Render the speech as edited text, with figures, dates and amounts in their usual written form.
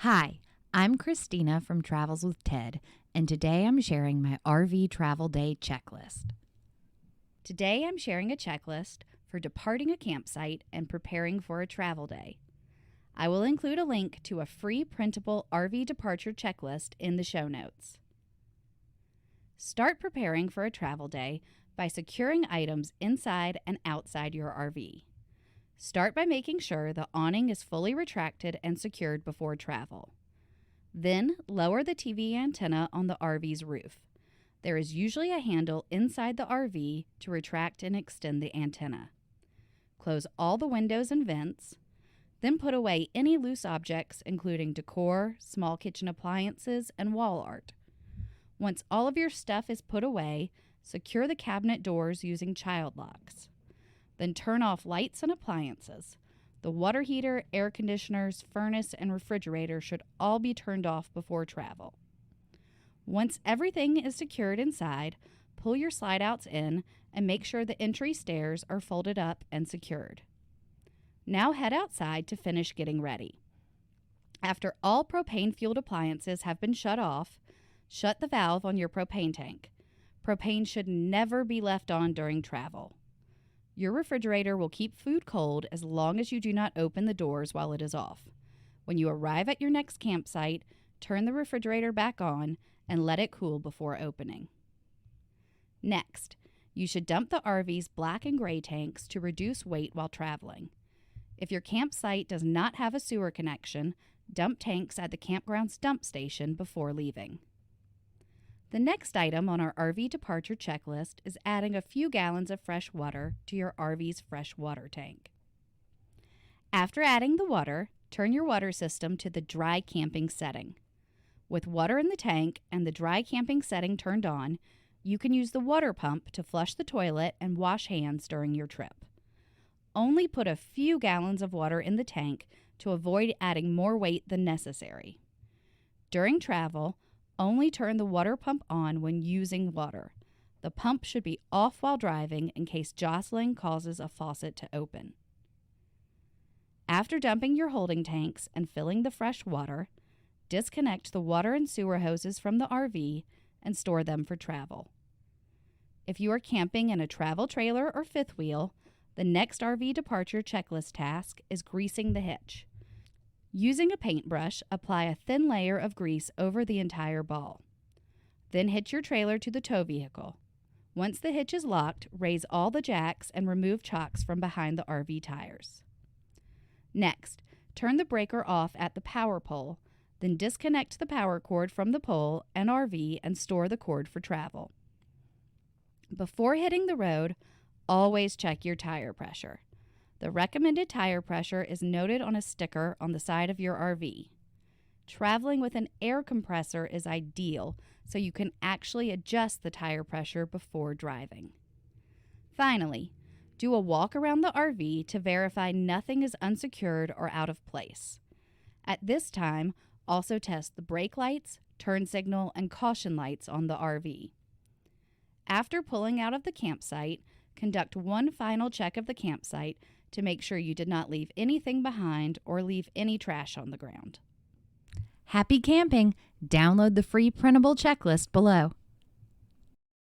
Hi, I'm Christina from Travels with Ted, and today I'm sharing my RV travel day checklist. Today I'm sharing a checklist for departing a campsite and preparing for a travel day. I will include a link to a free printable RV departure checklist in the show notes. Start preparing for a travel day by securing items inside and outside your RV. Start by making sure the awning is fully retracted and secured before travel. Then, lower the TV antenna on the RV's roof. There is usually a handle inside the RV to retract and extend the antenna. Close all the windows and vents. Then put away any loose objects, including decor, small kitchen appliances, and wall art. Once all of your stuff is put away, secure the cabinet doors using child locks. Then turn off lights and appliances. The water heater, air conditioners, furnace, and refrigerator should all be turned off before travel. Once everything is secured inside, pull your slide outs in and make sure the entry stairs are folded up and secured. Now head outside to finish getting ready. After all propane-fueled appliances have been shut off, shut the valve on your propane tank. Propane should never be left on during travel. Your refrigerator will keep food cold as long as you do not open the doors while it is off. When you arrive at your next campsite, turn the refrigerator back on and let it cool before opening. Next, you should dump the RV's black and gray tanks to reduce weight while traveling. If your campsite does not have a sewer connection, dump tanks at the campground's dump station before leaving. The next item on our RV departure checklist is adding a few gallons of fresh water to your RV's fresh water tank. After adding the water, turn your water system to the dry camping setting. With water in the tank and the dry camping setting turned on, you can use the water pump to flush the toilet and wash hands during your trip. Only put a few gallons of water in the tank to avoid adding more weight than necessary. During travel, only turn the water pump on when using water. The pump should be off while driving in case jostling causes a faucet to open. After dumping your holding tanks and filling the fresh water, disconnect the water and sewer hoses from the RV and store them for travel. If you are camping in a travel trailer or fifth wheel, the next RV departure checklist task is greasing the hitch. Using a paintbrush, apply a thin layer of grease over the entire ball. Then hitch your trailer to the tow vehicle. Once the hitch is locked, raise all the jacks and remove chocks from behind the RV tires. Next, turn the breaker off at the power pole, then disconnect the power cord from the pole and RV and store the cord for travel. Before hitting the road, always check your tire pressure. The recommended tire pressure is noted on a sticker on the side of your RV. Traveling with an air compressor is ideal, so you can actually adjust the tire pressure before driving. Finally, do a walk around the RV to verify nothing is unsecured or out of place. At this time, also test the brake lights, turn signal, and caution lights on the RV. After pulling out of the campsite, conduct one final check of the campsite to make sure you did not leave anything behind or leave any trash on the ground. Happy camping! Download the free printable checklist below.